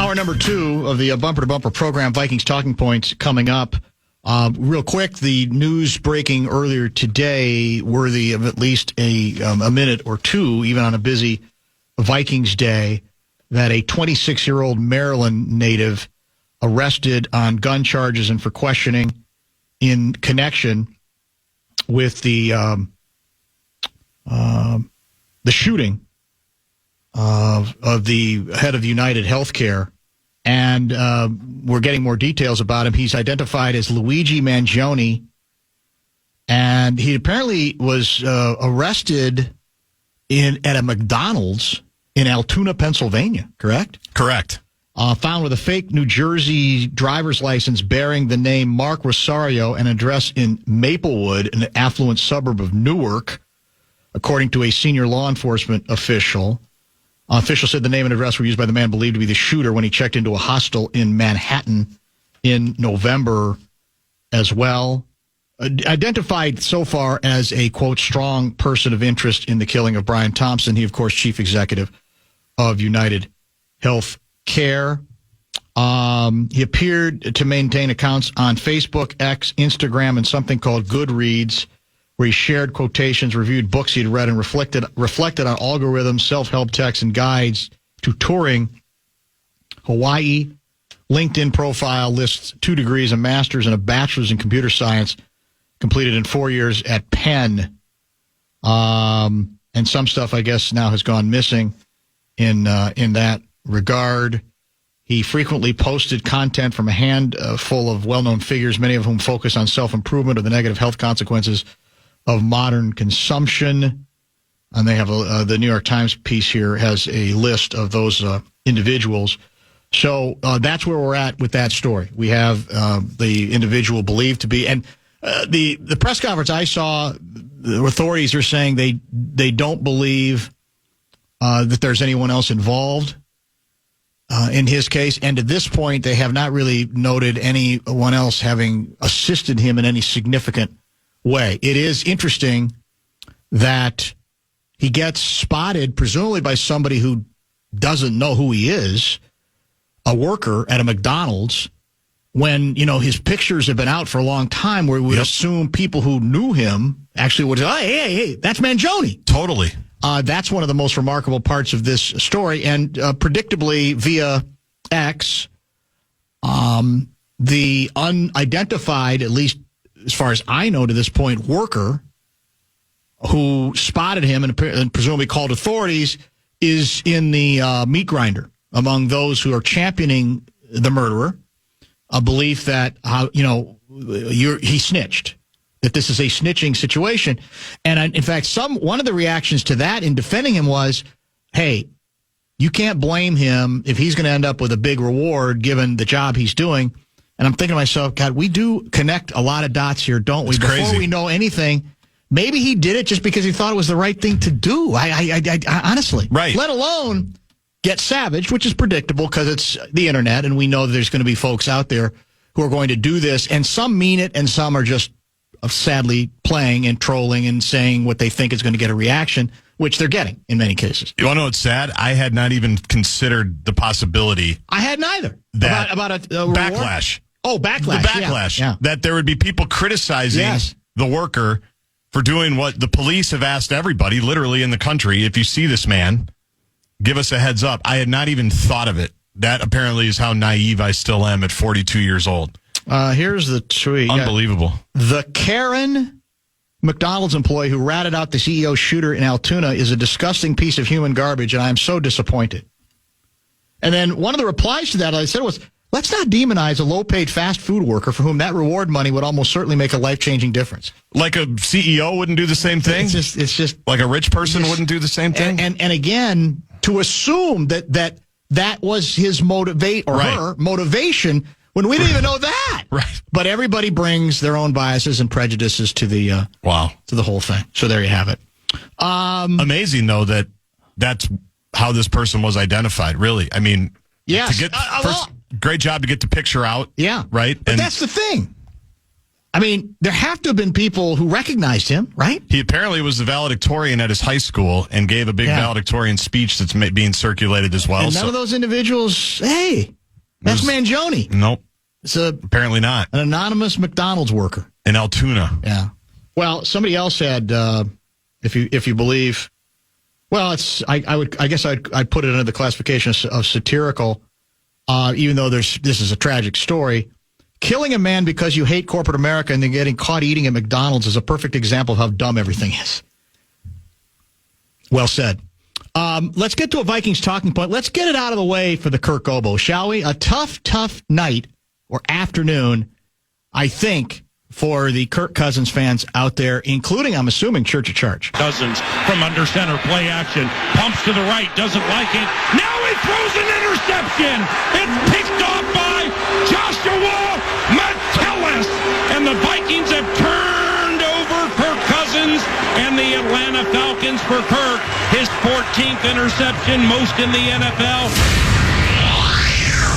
Hour number 2 of the Bumper to Bumper program, Vikings Talking Points, coming up. Real quick, the news breaking earlier today, worthy of at least a minute or two, even on a busy Vikings day, that a 26-year-old Maryland native arrested on gun charges and for questioning in connection with the shooting of the head of United Healthcare. And we're getting more details about him. He's identified as Luigi Mangione, and he apparently was arrested at a McDonald's in Altoona, Pennsylvania, correct? Correct. Found with a fake New Jersey driver's license bearing the name Mark Rosario and address in Maplewood, an affluent suburb of Newark, according to a senior law enforcement official. Officials said the name and address were used by the man believed to be the shooter when he checked into a hostel in Manhattan in November as well. Identified so far as a, quote, strong person of interest in the killing of Brian Thompson. He, of course, chief executive of United Health Care. He appeared to maintain accounts on Facebook, X, Instagram, and something called Goodreads, where he shared quotations, reviewed books he had read, and reflected on algorithms, self-help texts, and guides to touring Hawaii. LinkedIn profile lists 2 degrees, a master's and a bachelor's in computer science, completed in 4 years at Penn. And some stuff, I guess, now has gone missing in that regard. He frequently posted content from a handful of well-known figures, many of whom focus on self-improvement or the negative health consequences of modern consumption. And they have the New York Times piece here has a list of those individuals. So that's where we're at with that story. We have the individual believed to be, and the press conference I saw, the authorities are saying they don't believe that there's anyone else involved in his case. And at this point, they have not really noted anyone else having assisted him in any significant way. It is interesting that he gets spotted, presumably by somebody who doesn't know who he is, a worker at a McDonald's, when, his pictures have been out for a long time, where we would assume people who knew him actually would say, oh, hey, that's Mangione. Totally. That's one of the most remarkable parts of this story. And predictably, via X, the unidentified, at least as far as I know to this point, worker who spotted him and presumably called authorities is in the meat grinder among those who are championing the murderer. A belief that, he snitched, that this is a snitching situation. And in fact, one of the reactions to that in defending him was, hey, you can't blame him if he's going to end up with a big reward given the job he's doing. And I'm thinking to myself, God, we do connect a lot of dots here, don't we? It's Before crazy. we know anything, maybe he did it just because he thought it was the right thing to do. I honestly, right. Let alone get savaged, which is predictable because it's the internet, and we know that there's going to be folks out there who are going to do this, and some mean it, and some are just sadly playing and trolling and saying what they think is going to get a reaction, which they're getting in many cases. You want to know what's sad? I had not even considered the possibility. I had neither. That about a backlash. Oh, backlash. The backlash. Yeah. That there would be people criticizing the worker for doing what the police have asked everybody, literally in the country. If you see this man, give us a heads up. I had not even thought of it. That apparently is how naive I still am at 42 years old. Here's the tweet. Unbelievable. The Karen McDonald's employee who ratted out the CEO shooter in Altoona is a disgusting piece of human garbage, and I am so disappointed. And then one of the replies to that I said was, let's not demonize a low-paid fast food worker for whom that reward money would almost certainly make a life-changing difference. Like a CEO wouldn't do the same thing? It's just like a rich person wouldn't do the same thing? And again, to assume that was his her motivation when we didn't even know that. Right. But everybody brings their own biases and prejudices to the to the whole thing. So there you have it. Amazing, though, that's how this person was identified, really. I mean, yes. to get great job to get the picture out. Yeah. Right? But that's the thing. I mean, there have to have been people who recognized him, right? He apparently was the valedictorian at his high school and gave a big valedictorian speech that's being circulated as well. And none of those individuals, hey, That's Mangione. Nope. It's apparently not. An anonymous McDonald's worker. In Altoona. Yeah. Well, somebody else had, if you believe, well, it's I guess I'd put it under the classification of satirical, even though this is a tragic story. Killing a man because you hate corporate America and then getting caught eating at McDonald's is a perfect example of how dumb everything is. Well said. Let's get to a Vikings talking point. Let's get it out of the way for the Kirk Oboe, shall we? A tough night or afternoon, I think, for the Kirk Cousins fans out there, including, I'm assuming, Church of Charge. Cousins from under center, play action, pumps to the right, doesn't like it. Now he throws an interception. It's picked off by Joshua Metellus. And the Vikings have turned over Kirk Cousins and the Atlanta Falcons for Kirk. His 14th interception, most in the NFL.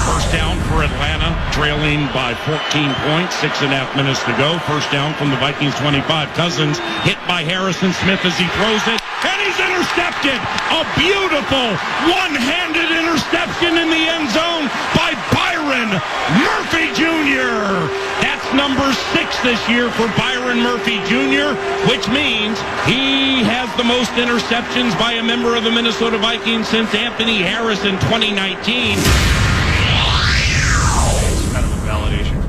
First down for Atlanta, trailing by 14 points, 6.5 minutes to go. First down from the Vikings 25. Cousins hit by Harrison Smith as he throws it, and he's intercepted. A beautiful one-handed interception in the end zone by Byron Murphy Jr. That's number 6 this year for Byron Murphy Jr., which means he has the most interceptions by a member of the Minnesota Vikings since Anthony Harris in 2019.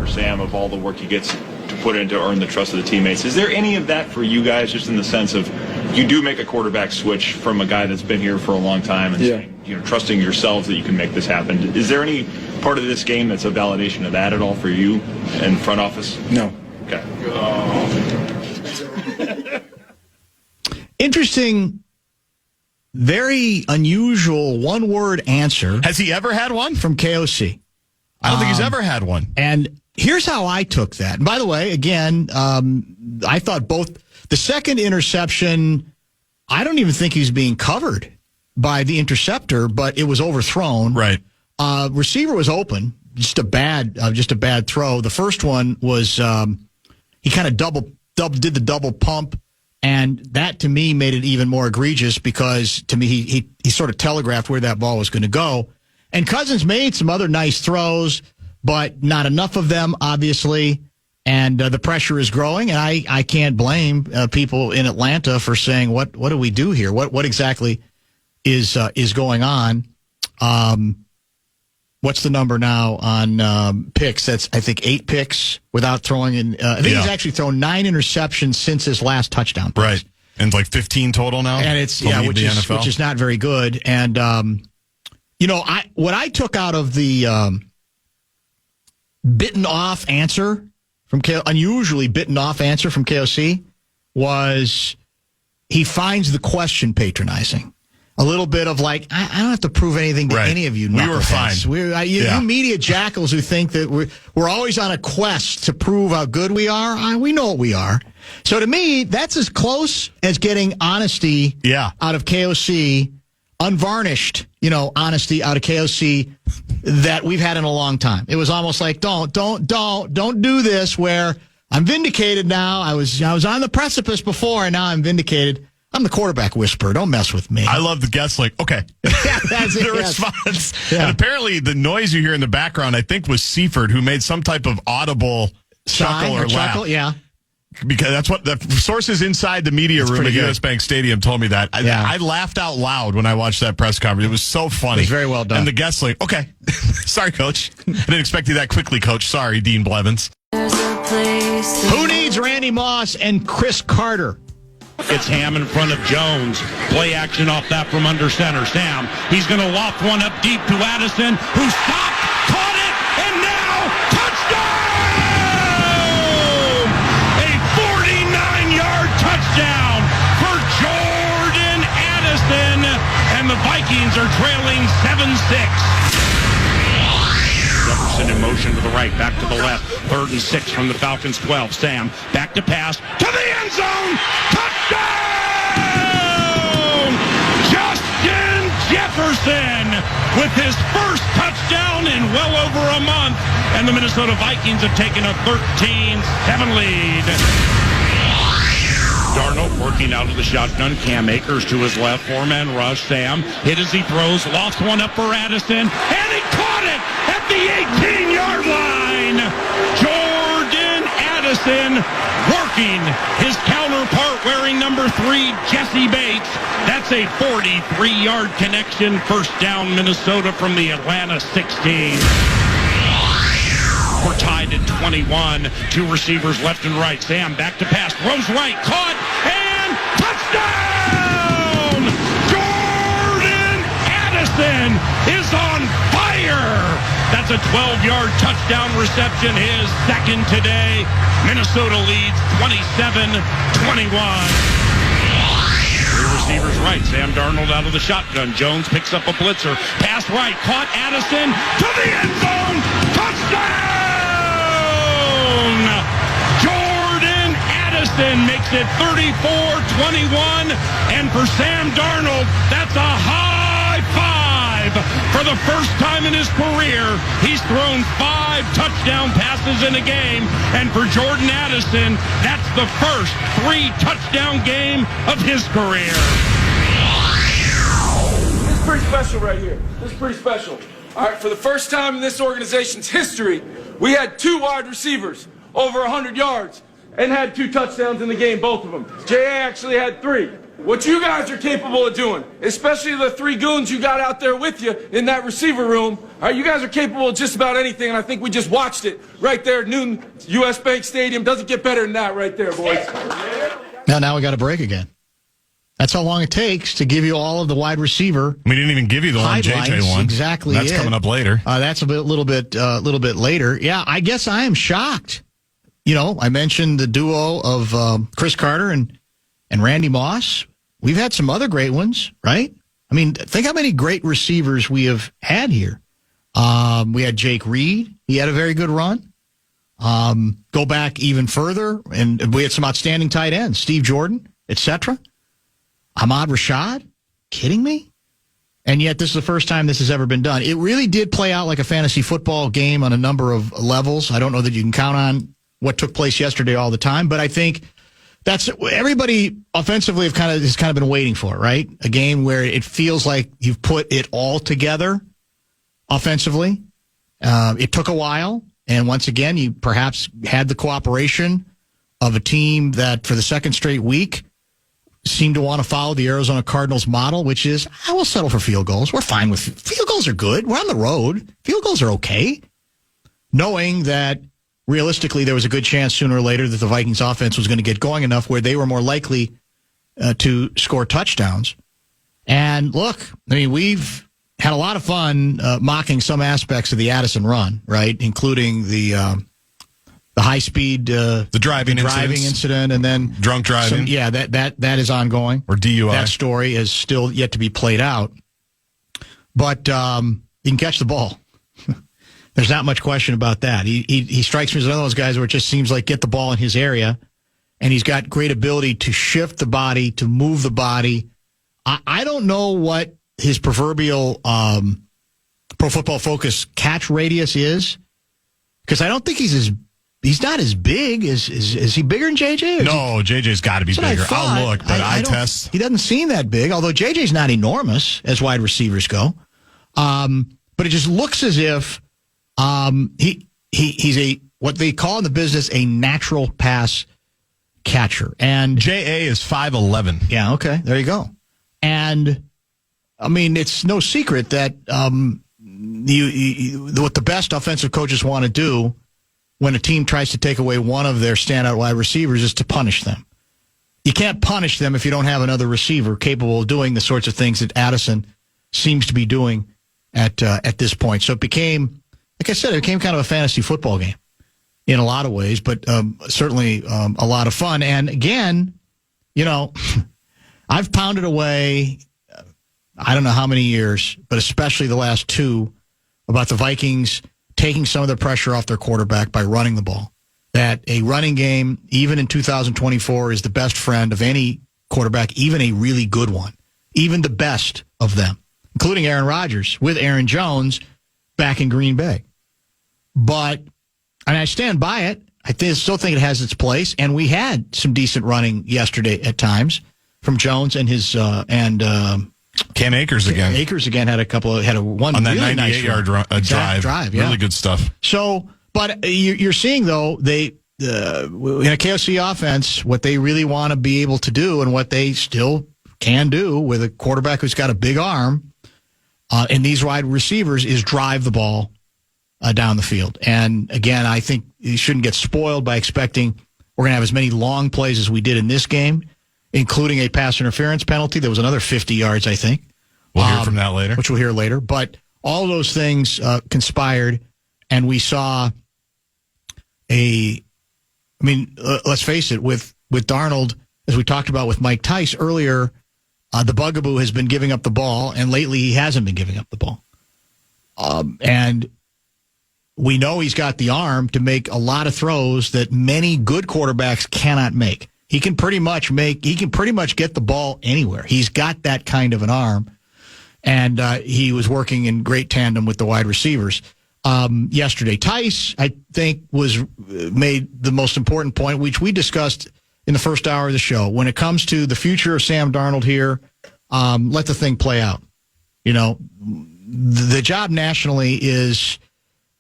Sam, of all the work he gets to put in to earn the trust of the teammates. Is there any of that for you guys, just in the sense of you do make a quarterback switch from a guy that's been here for a long time and saying, trusting yourselves that you can make this happen? Is there any part of this game that's a validation of that at all for you and front office? No. Okay. Interesting, very unusual one-word answer. Has he ever had one? From KOC. I don't think he's ever had one. And here's how I took that. And by the way, again, I thought the second interception, I don't even think he was being covered by the interceptor, but it was overthrown. Right. Receiver was open, just a bad throw. The first one was he kind of did the double pump, and that to me made it even more egregious because to me he sort of telegraphed where that ball was going to go. And Cousins made some other nice throws, but not enough of them, obviously. And the pressure is growing, and I can't blame people in Atlanta for saying, what do we do here? What exactly is going on? What's the number now on picks? That's, I think, 8 picks without throwing in. I think he's actually thrown 9 interceptions since his last touchdown pass. Right. And like 15 total now? And it's, which is not very good. And, what I took out of the bitten off answer from unusually bitten off answer from KOC was he finds the question patronizing. A little bit of like, I don't have to prove anything to any of you. We were fine. You media jackals who think that we're always on a quest to prove how good we are. We know what we are. So to me, that's as close as getting honesty out of KOC, unvarnished, honesty out of KOC that we've had in a long time. It was almost like, don't do this where I'm vindicated now. I was on the precipice before, and now I'm vindicated. I'm the quarterback whisperer. Don't mess with me. I love the guest, like, okay. That's the response. Yeah. And apparently the noise you hear in the background, I think, was Seifert, who made some type of audible chuckle or laugh. Yeah. Because that's what the sources inside the media room at US Bank Stadium told me that. I laughed out loud when I watched that press conference. It was so funny. It was very well done. And the guest's like, okay, sorry, Coach. I didn't expect you that quickly, Coach. Sorry, Dean Blevins. Who needs Randy Moss and Chris Carter? It's Ham in front of Jones. Play action off that from under center. Sam, he's going to loft one up deep to Addison, who stopped, caught it, and now touchdown! A 49-yard touchdown for Jordan Addison, and the Vikings are trailing 7-6. Jefferson in motion to the right, back to the left. 3rd and 6 from the Falcons 12. Sam, back to pass, to the end zone! Touchdown! Justin Jefferson with his first touchdown in well over a month. And the Minnesota Vikings have taken a 13-7 lead. Darnold working out of the shotgun. Cam Akers to his left. 4-man rush. Sam hit as he throws. Lost one up for Addison. And he caught it at the 8 marking his counterpart wearing number 3, Jesse Bates. That's a 43-yard connection. First down, Minnesota from the Atlanta 16. We're tied at 21. 2 receivers left and right. Sam back to pass. Throws right. Caught. And touchdown! Jordan Addison is on fire! That's a 12-yard touchdown reception. His second today. Minnesota leads 27-21. 3 receivers right. Sam Darnold out of the shotgun. Jones picks up a blitzer. Pass right. Caught. Addison to the end zone. Touchdown! Jordan Addison makes it 34-21. And for Sam Darnold, that's a high five. For the first time in his career, he's thrown 5 touchdown passes in a game. And for Jordan Addison, that's the first 3-touchdown game of his career. This is pretty special right here. This is pretty special. All right, for the first time in this organization's history, we had 2 wide receivers over 100 yards and had 2 touchdowns in the game, both of them. J.A. actually had 3. What you guys are capable of doing, especially the 3 goons you got out there with you in that receiver room, all right, you guys are capable of just about anything, and I think we just watched it right there at Newton U.S. Bank Stadium. Doesn't get better than that right there, boys. Now we got a break again. That's how long it takes to give you all of the wide receiver. We didn't even give you the one JJ one. Exactly. That's coming up later. That's a little bit later. Yeah, I guess I am shocked. You know, I mentioned the duo of Chris Carter and Randy Moss. We've had some other great ones, right? I mean, think how many great receivers we have had here. We had Jake Reed. He had a very good run. Go back even further, and we had some outstanding tight ends, Steve Jordan, etc. Ahmad Rashad? Kidding me? And yet this is the first time this has ever been done. It really did play out like a fantasy football game on a number of levels. I don't know that you can count on what took place yesterday all the time, but I think that's everybody offensively has kind of been waiting for, right? A game where it feels like you've put it all together offensively. It took a while, and once again, you perhaps had the cooperation of a team that for the second straight week seem to want to follow the Arizona Cardinals model, which is, I will settle for field goals. We're fine with field goals are good. We're on the road. Field goals are okay. Knowing that realistically there was a good chance sooner or later that the Vikings offense was going to get going enough where they were more likely to score touchdowns. And look, I mean, we've had a lot of fun mocking some aspects of the Addison run, right? Including the high-speed, the driving incident, and then drunk driving. That is ongoing. Or DUI. That story is still yet to be played out. But you can catch the ball. There's not much question about that. He strikes me as one of those guys where it just seems like get the ball in his area, and he's got great ability to shift the body, to move the body. I don't know what his proverbial Pro Football Focus catch radius is, because I don't think he's not as big. Is he bigger than JJ? No, JJ's got to be bigger. I'll look, but I test. He doesn't seem that big, although JJ's not enormous as wide receivers go. But it just looks as if he's a what they call in the business a natural pass catcher. And JA is 5'11". Yeah, okay, there you go. And I mean, it's no secret that what the best offensive coaches want to do when a team tries to take away one of their standout wide receivers is to punish them. You can't punish them if you don't have another receiver capable of doing the sorts of things that Addison seems to be doing at this point. So it became, like I said, it became kind of a fantasy football game in a lot of ways, but certainly a lot of fun. And again, you know, I've pounded away, I don't know how many years, but especially the last 2, about the Vikings taking some of the pressure off their quarterback by running the ball. That a running game, even in 2024, is the best friend of any quarterback, even a really good one, even the best of them, including Aaron Rodgers with Aaron Jones back in Green Bay. But, and I stand by it, still think it has its place, and we had some decent running yesterday at times from Jones and his Cam Akers again. Akers again had one on that really 98-yard nice drive. Yeah. Really good stuff. So, but you're seeing though the a KFC offense, what they really want to be able to do and what they still can do with a quarterback who's got a big arm and these wide receivers is drive the ball down the field. And again, I think you shouldn't get spoiled by expecting we're going to have as many long plays as we did in this game, including a pass interference penalty. There was another 50 yards, I think. We'll hear from that later. Which we'll hear later. But all of those things conspired, and we saw let's face it, with Darnold, as we talked about with Mike Tice earlier, the bugaboo has been giving up the ball, and lately he hasn't been giving up the ball. And we know he's got the arm to make a lot of throws that many good quarterbacks cannot make. He can pretty much get the ball anywhere. He's got that kind of an arm, and he was working in great tandem with the wide receivers yesterday. Tice, I think, made the most important point, which we discussed in the first hour of the show. When it comes to the future of Sam Darnold here, let the thing play out. You know, the job nationally is,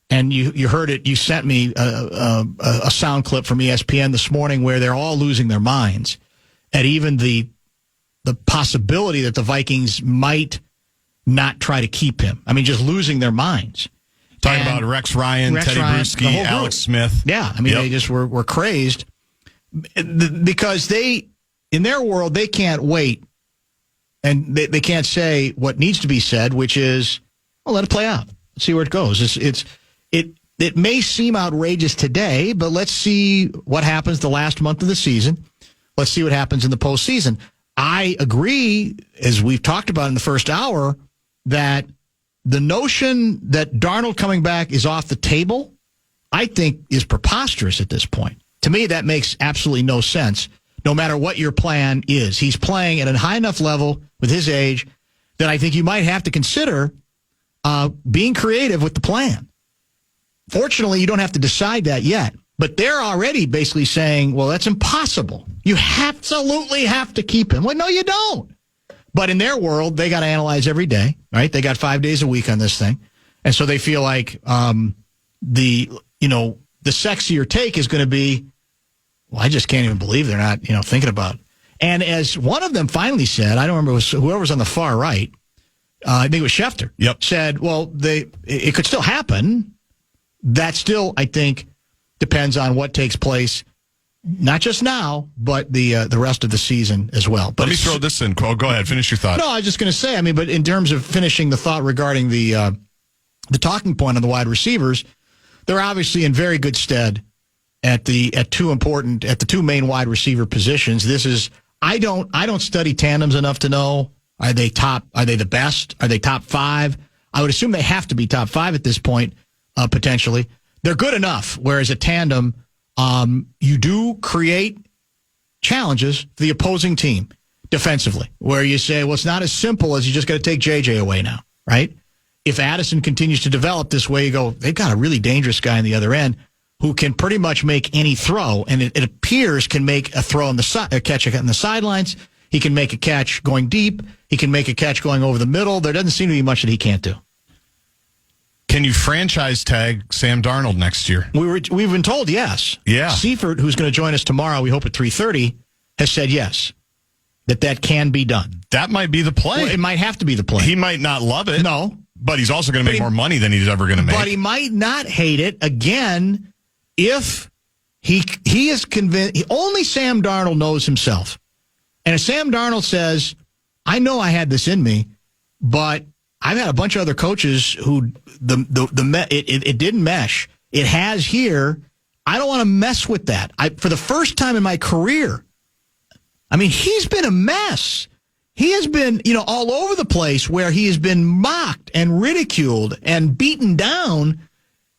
and you heard it, you sent me a sound clip from ESPN this morning where they're all losing their minds at even the possibility that the Vikings might not try to keep him. I mean, just losing their minds. Talking about Rex Ryan, Teddy Bruschi, Alex Smith. Yeah, I mean, They just were crazed because in their world, they can't wait. And they can't say what needs to be said, which is, well, let it play out. Let's see where it goes. It may seem outrageous today, but let's see what happens the last month of the season. Let's see what happens in the postseason. I agree, as we've talked about in the first hour, that the notion that Darnold coming back is off the table, I think, is preposterous at this point. To me, that makes absolutely no sense, no matter what your plan is. He's playing at a high enough level with his age that I think you might have to consider being creative with the plan. Fortunately, you don't have to decide that yet. But they're already basically saying, well, that's impossible. You absolutely have to keep him. Well, no, you don't. But in their world, they got to analyze every day, right? They got 5 days a week on this thing. And so they feel like the sexier take is going to be, well, I just can't even believe they're not, thinking about it. And as one of them finally said, I don't remember, it was whoever was on the far right, I think it was Schefter, said, well, it could still happen. That still, I think, depends on what takes place, not just now, but the rest of the season as well. But let me throw this in. Go ahead, finish your thought. No, I was just going to say, but in terms of finishing the thought regarding the talking point on the wide receivers, they're obviously in very good stead at the two main wide receiver positions. This is I don't study tandems enough to know, are they the best? Are they top 5? I would assume they have to be top 5 at this point, potentially. They're good enough, whereas a tandem, you do create challenges for the opposing team defensively, where you say, well, it's not as simple as you just got to take JJ away now, right? If Addison continues to develop this way, you go, they've got a really dangerous guy on the other end who can pretty much make any throw, and it appears can make a throw on a catch on the sidelines. He can make a catch going deep. He can make a catch going over the middle. There doesn't seem to be much that he can't do. Can you franchise tag Sam Darnold next year? We've been told yes. Yeah. Seifert, who's going to join us tomorrow, we hope at 3:30, has said yes, that can be done. That might be the play. Well, it might have to be the play. He might not love it. No. But he's also going to make more money than he's ever going to make. But he might not hate it, again, if he is convinced. Only Sam Darnold knows himself. And if Sam Darnold says, I know I had this in me, but I've had a bunch of other coaches who it didn't mesh. It has here. I don't want to mess with that. For the first time in my career, he's been a mess. He has been, all over the place where he has been mocked and ridiculed and beaten down.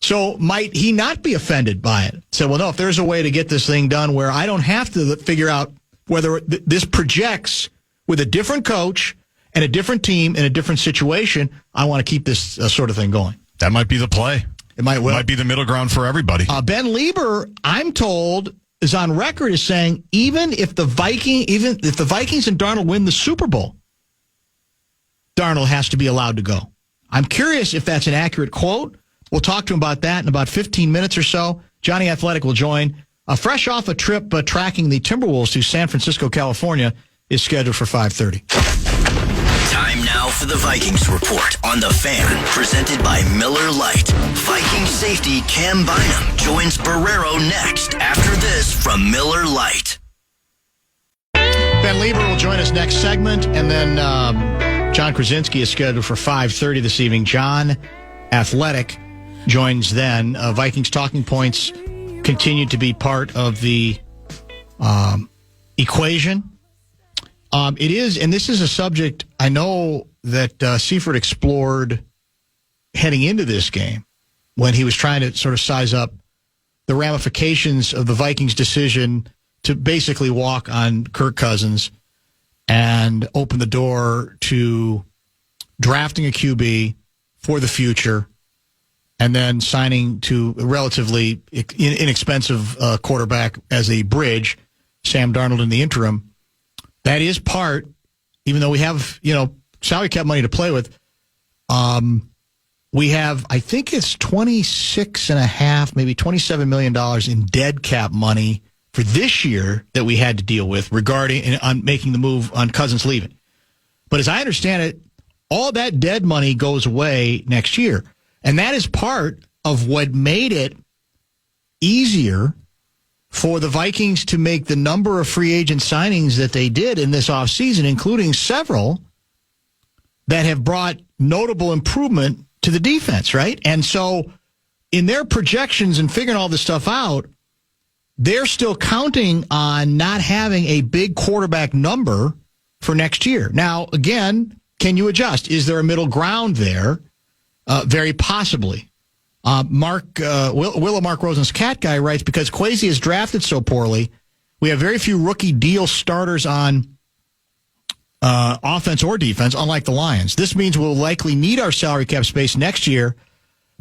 So might he not be offended by it? So, well, no, if there's a way to get this thing done where I don't have to figure out whether this projects with a different coach and a different team in a different situation, I want to keep this sort of thing going. That might be the play. It might be the middle ground for everybody. Ben Lieber, I'm told, is on record as saying even if the Vikings and Darnold win the Super Bowl, Darnold has to be allowed to go. I'm curious if that's an accurate quote. We'll talk to him about that in about 15 minutes or so. Johnny Athletic will join fresh off a trip tracking the Timberwolves to San Francisco, California, is scheduled for 5:30. Time now for the Vikings Report on the Fan, presented by Miller Lite. Vikings safety Cam Bynum joins Barrero next after this from Miller Lite. Ben Lieber will join us next segment, and then John Krasinski is scheduled for 5:30 this evening. John Athletic joins then. Vikings Talking Points continue to be part of the equation. It is, and this is a subject I know that Seifert explored heading into this game when he was trying to sort of size up the ramifications of the Vikings' decision to basically walk on Kirk Cousins and open the door to drafting a QB for the future and then signing to a relatively inexpensive quarterback as a bridge, Sam Darnold in the interim. That is part, even though we have, salary cap money to play with, we have, I think it's $26.5, maybe $27 million in dead cap money for this year that we had to deal with regarding on making the move on Cousins leaving. But as I understand it, all that dead money goes away next year. And that is part of what made it easier for the Vikings to make the number of free agent signings that they did in this offseason, including several that have brought notable improvement to the defense, right? And so in their projections and figuring all this stuff out, they're still counting on not having a big quarterback number for next year. Now, again, can you adjust? Is there a middle ground there? Very possibly. Mark Rosen's cat guy writes, because Kwesi is drafted so poorly, we have very few rookie deal starters on offense or defense, unlike the Lions. This means we'll likely need our salary cap space next year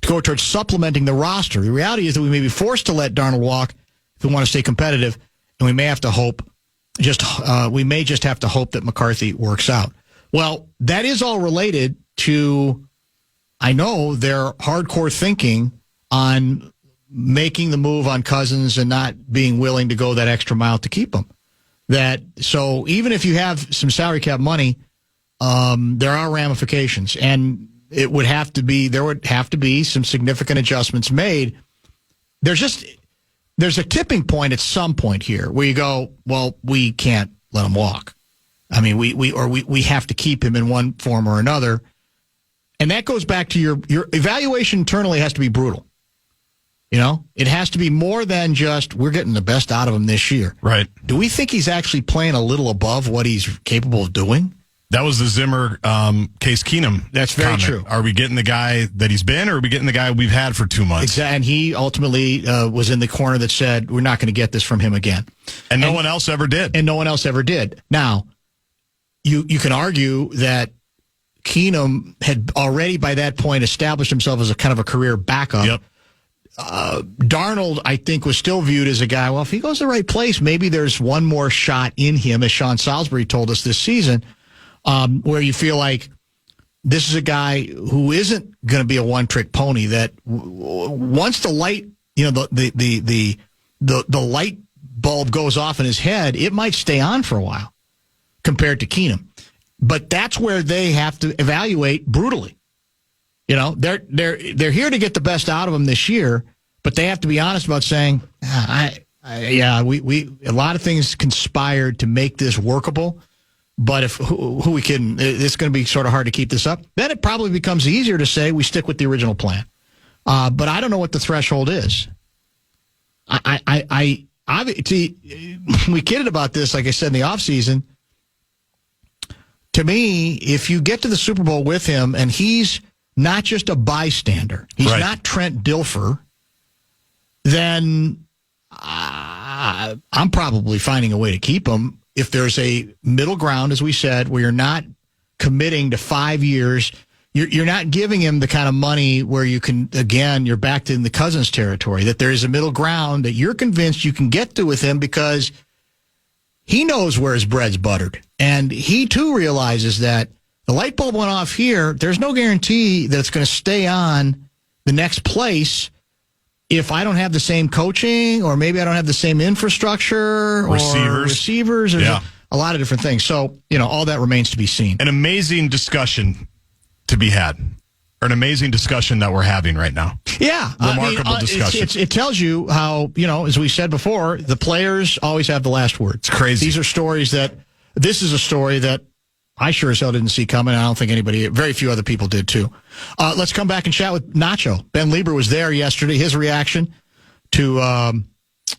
to go towards supplementing the roster. The reality is that we may be forced to let Darnold walk if we want to stay competitive, and we may have to hope we may just have to hope that McCarthy works out. Well, that is all related to, I know, their hardcore thinking on making the move on Cousins and not being willing to go that extra mile to keep him. So even if you have some salary cap money, there are ramifications, and there would have to be some significant adjustments made. There's a tipping point at some point here where you go, well, we can't let him walk. I mean, we have to keep him in one form or another. And that goes back to your evaluation internally has to be brutal. It has to be more than just we're getting the best out of him this year. Right. Do we think he's actually playing a little above what he's capable of doing? That was the Zimmer Case Keenum. That's very true. Are we getting the guy that he's been, or are we getting the guy we've had for 2 months? Exactly. And he ultimately was in the corner that said, we're not going to get this from him again. And no one else ever did. And no one else ever did. Now, you can argue that Keenum had already by that point established himself as a kind of a career backup. Yep. Darnold, I think, was still viewed as a guy, well, if he goes to the right place, maybe there's one more shot in him, as Sean Salisbury told us this season, where you feel like this is a guy who isn't going to be a one-trick pony, that once the light, the light bulb goes off in his head, it might stay on for a while compared to Keenum. But that's where they have to evaluate brutally. They're here to get the best out of him this year, but they have to be honest about saying, we a lot of things conspired to make this workable. But if who we kidding? It's going to be sort of hard to keep this up. Then it probably becomes easier to say we stick with the original plan. But I don't know what the threshold is. I we kidded about this, like I said, in the offseason. To me, if you get to the Super Bowl with him and he's not just a bystander, he's not Trent Dilfer, then I'm probably finding a way to keep him. If there's a middle ground, as we said, where you're not committing to 5 years, you're not giving him the kind of money where you can, again, you're back in the Cousins territory, that there is a middle ground that you're convinced you can get to with him because he knows where his bread's buttered. And he, too, realizes that the light bulb went off here. There's no guarantee that it's going to stay on the next place. if I don't have the same coaching, or maybe I don't have the same infrastructure or receivers, there's a lot of different things. So, all that remains to be seen. An amazing discussion to be had, or an amazing discussion that we're having right now. Yeah. Remarkable discussion. It tells you how, as we said before, the players always have the last word. It's crazy. This is a story that I sure as hell didn't see coming. I don't think very few other people did too. Let's come back and chat with Nacho. Ben Lieber was there yesterday. His reaction to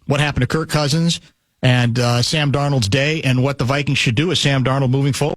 what happened to Kirk Cousins and Sam Darnold's day, and what the Vikings should do with Sam Darnold moving forward.